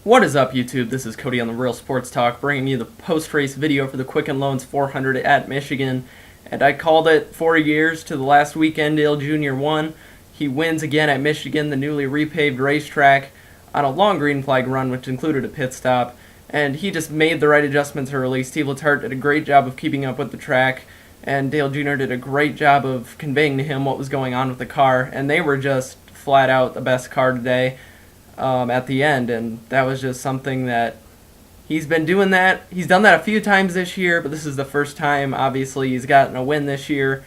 What is up, YouTube? This is Cody on the Real Sports Talk, bringing you the post-race video for the Quicken Loans 400 at Michigan. And I called it 4 years to the last weekend. Dale Jr. won. He wins again at Michigan, the newly repaved racetrack, on a long green flag run, which included a pit stop. And he just made the right adjustments early. Steve Letarte did a great job of keeping up with the track, and Dale Jr. did a great job of conveying to him what was going on with the car. And they were just flat out the best car today. At the end, and that was just something that he's been doing that. He's done that a few times this year, but this is the first time, obviously, he's gotten a win this year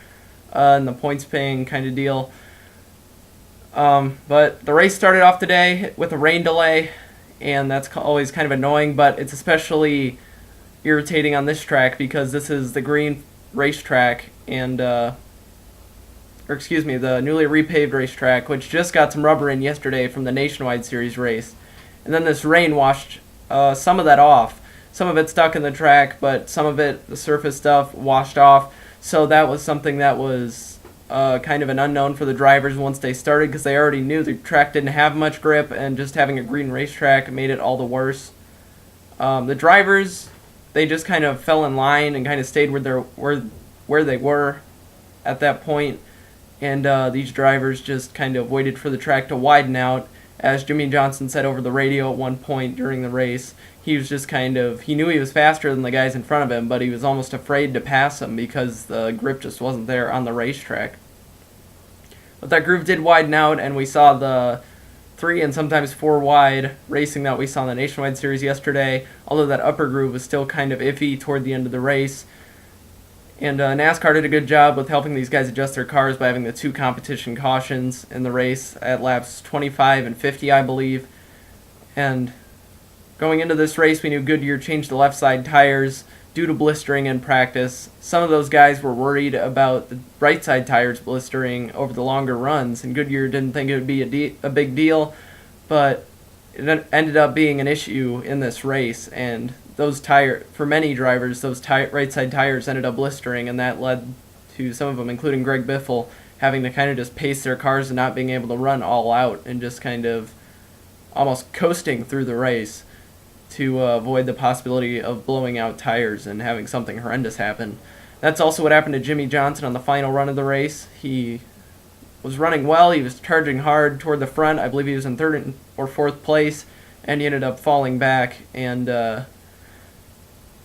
in the points-paying kind of deal. But the race started off today with a rain delay, and that's always kind of annoying, but it's especially irritating on this track because this is the green racetrack, and the newly repaved racetrack, which just got some rubber in yesterday from the Nationwide Series race. And then this rain washed some of that off. Some of it stuck in the track, but some of it, the surface stuff, washed off. So that was something that was kind of an unknown for the drivers once they started, because they already knew the track didn't have much grip, and just having a green racetrack made it all the worse. The drivers, they just kind of fell in line and kind of stayed where they were at that point. And these drivers just kind of waited for the track to widen out. As Jimmie Johnson said over the radio at one point during the race, he was just he knew he was faster than the guys in front of him, but he was almost afraid to pass them because the grip just wasn't there on the racetrack. But that groove did widen out, and we saw the 3 and sometimes 4 wide racing that we saw in the Nationwide Series yesterday, although that upper groove was still kind of iffy toward the end of the race. And NASCAR did a good job with helping these guys adjust their cars by having the 2 competition cautions in the race at laps 25 and 50, I believe. And going into this race, we knew Goodyear changed the left side tires due to blistering in practice. Some of those guys were worried about the right side tires blistering over the longer runs, and Goodyear didn't think it would be a big deal, but it ended up being an issue in this race. And for many drivers, those right side tires ended up blistering, and that led to some of them, including Greg Biffle, having to kind of just pace their cars and not being able to run all out and just kind of almost coasting through the race to avoid the possibility of blowing out tires and having something horrendous happen. That's also what happened to Jimmie Johnson on the final run of the race. He was running well, he was charging hard toward the front. I believe he was in 3rd or 4th place, and he ended up falling back and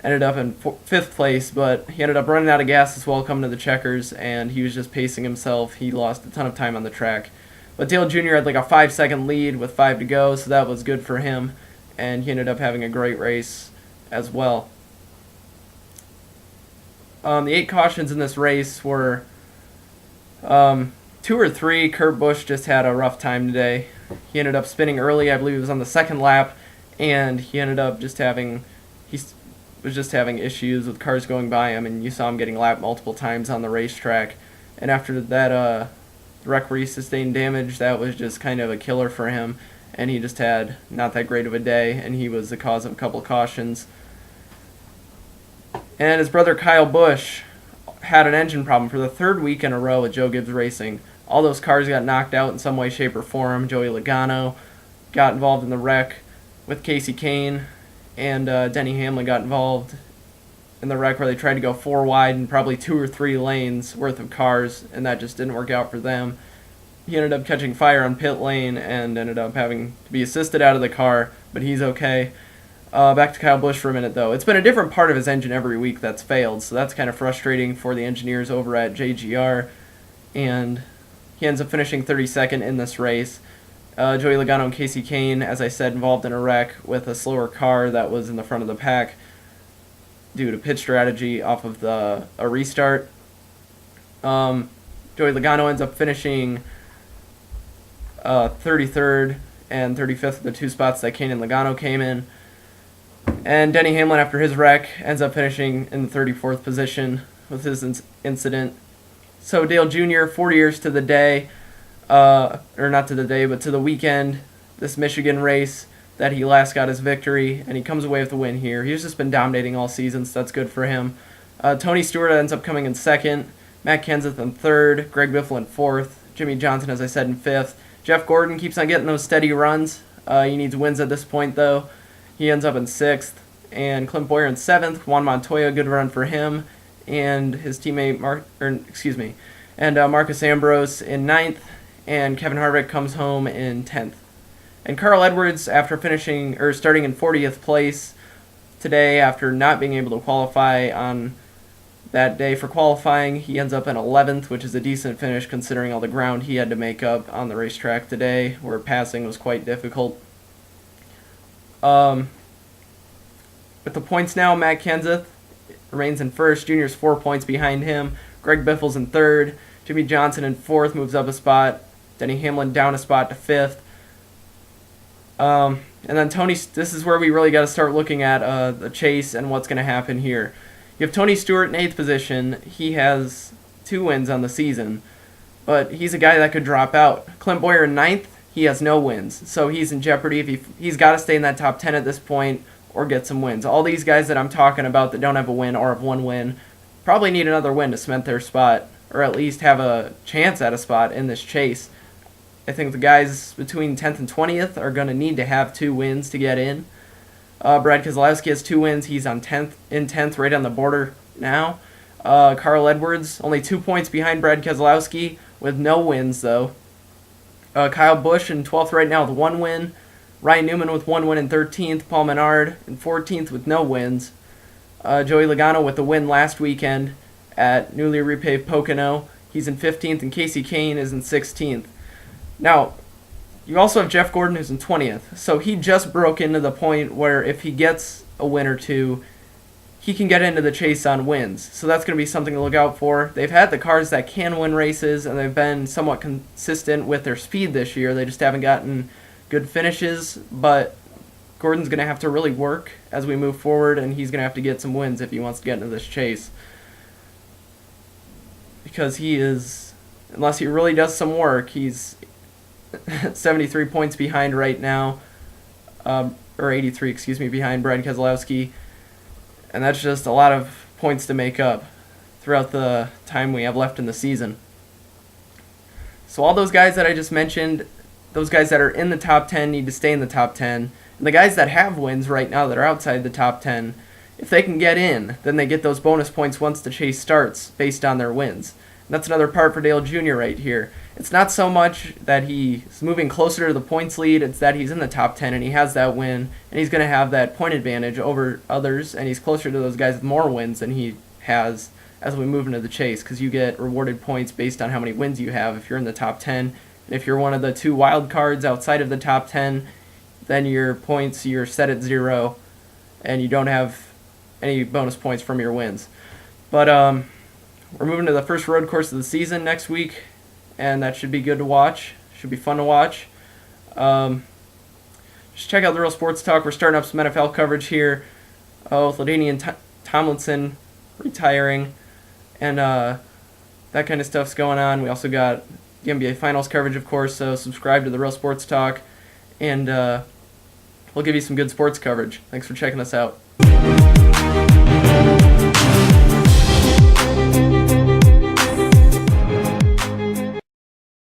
ended up in 5th place, but he ended up running out of gas as well coming to the checkers, and he was just pacing himself. He lost a ton of time on the track. But Dale Jr. had like a 5-second lead with 5 to go, so that was good for him, and he ended up having a great race as well. The 8 cautions in this race were 2 or 3. Kurt Busch just had a rough time today. He ended up spinning early. I believe it was on the 2nd lap, and he ended up just having issues with cars going by him, and you saw him getting lapped multiple times on the racetrack. And after that the wreck where he sustained damage, that was just kind of a killer for him, and he just had not that great of a day, and he was the cause of a couple cautions. And his brother Kyle Busch had an engine problem for the 3rd week in a row with Joe Gibbs Racing. All those cars got knocked out in some way, shape, or form. Joey Logano got involved in the wreck with Casey Kane, and Denny Hamlin got involved in the wreck where they tried to go 4 wide in probably 2 or 3 lanes worth of cars, and that just didn't work out for them. He ended up catching fire on pit lane and ended up having to be assisted out of the car, but he's okay. Back to Kyle Busch for a minute, though. It's been a different part of his engine every week that's failed, so that's kind of frustrating for the engineers over at JGR, and he ends up finishing 32nd in this race. Joey Logano and Casey Kane, as I said, involved in a wreck with a slower car that was in the front of the pack due to pit strategy off of a restart. Joey Logano ends up finishing 33rd and 35th, the 2 spots that Kane and Logano came in. And Denny Hamlin, after his wreck, ends up finishing in the 34th position with his incident. So Dale Jr., 4 years to the day, or not to the day, but to the weekend, this Michigan race that he last got his victory, and he comes away with the win here. He's just been dominating all season, so that's good for him. Tony Stewart ends up coming in 2nd, Matt Kenseth in 3rd, Greg Biffle in 4th, Jimmie Johnson, as I said, in 5th. Jeff Gordon keeps on getting those steady runs. He needs wins at this point, though. He ends up in 6th. And Clint Boyer in 7th. Juan Montoya, good run for him. And his teammate, Marcus Ambrose in 9th. And Kevin Harvick comes home in 10th. And Carl Edwards, after starting in 40th place today, after not being able to qualify on that day for qualifying, he ends up in 11th, which is a decent finish considering all the ground he had to make up on the racetrack today, where passing was quite difficult. With the points now, Matt Kenseth remains in first. Junior's 4 points behind him. Greg Biffle's in third. Jimmy Johnson in fourth, moves up a spot. Denny Hamlin down a spot to fifth. And then Tony, this is where we really got to start looking at the chase and what's going to happen here. You have Tony Stewart in 8th position. He has 2 wins on the season, but he's a guy that could drop out. Clint Boyer in 9th, he has no wins, so he's in jeopardy. If he's got to stay in that top 10 at this point or get some wins. All these guys that I'm talking about that don't have a win or have 1 win probably need another win to cement their spot, or at least have a chance at a spot in this chase. I think the guys between 10th and 20th are going to need to have 2 wins to get in. Brad Keselowski has 2 wins. He's in 10th, right on the border now. Carl Edwards, only 2 points behind Brad Keselowski with no wins, though. Kyle Busch in 12th right now with 1 win. Ryan Newman with 1 win in 13th. Paul Menard in 14th with no wins. Joey Logano with the win last weekend at newly repaved Pocono. He's in 15th, and Casey Kane is in 16th. Now, you also have Jeff Gordon, who's in 20th. So he just broke into the point where if he gets a win or 2, he can get into the chase on wins. So that's going to be something to look out for. They've had the cars that can win races, and they've been somewhat consistent with their speed this year. They just haven't gotten good finishes, but Gordon's going to have to really work as we move forward, and he's going to have to get some wins if he wants to get into this chase. Because he is, unless he really does some work, he's 73 points behind right now, or 83, behind Brad Keselowski, and that's just a lot of points to make up throughout the time we have left in the season. So all those guys that I just mentioned, those guys that are in the top 10 need to stay in the top 10, and the guys that have wins right now that are outside the top 10, if they can get in, then they get those bonus points once the chase starts based on their wins. And that's another part for Dale Jr. right here. It's not so much that he's moving closer to the points lead, it's that he's in the top 10 and he has that win, and he's going to have that point advantage over others, and he's closer to those guys with more wins than he has as we move into the chase, because you get rewarded points based on how many wins you have if you're in the top 10. And if you're one of the 2 wild cards outside of the top 10, then your points, you're set at 0, and you don't have any bonus points from your wins. But we're moving to the first road course of the season next week, and that should be good to watch. Should be fun to watch. Just check out the Real Sports Talk. We're starting up some NFL coverage here. With LaDainian Tomlinson retiring, and that kind of stuff's going on. We also got the NBA Finals coverage, of course, so subscribe to the Real Sports Talk, and we'll give you some good sports coverage. Thanks for checking us out.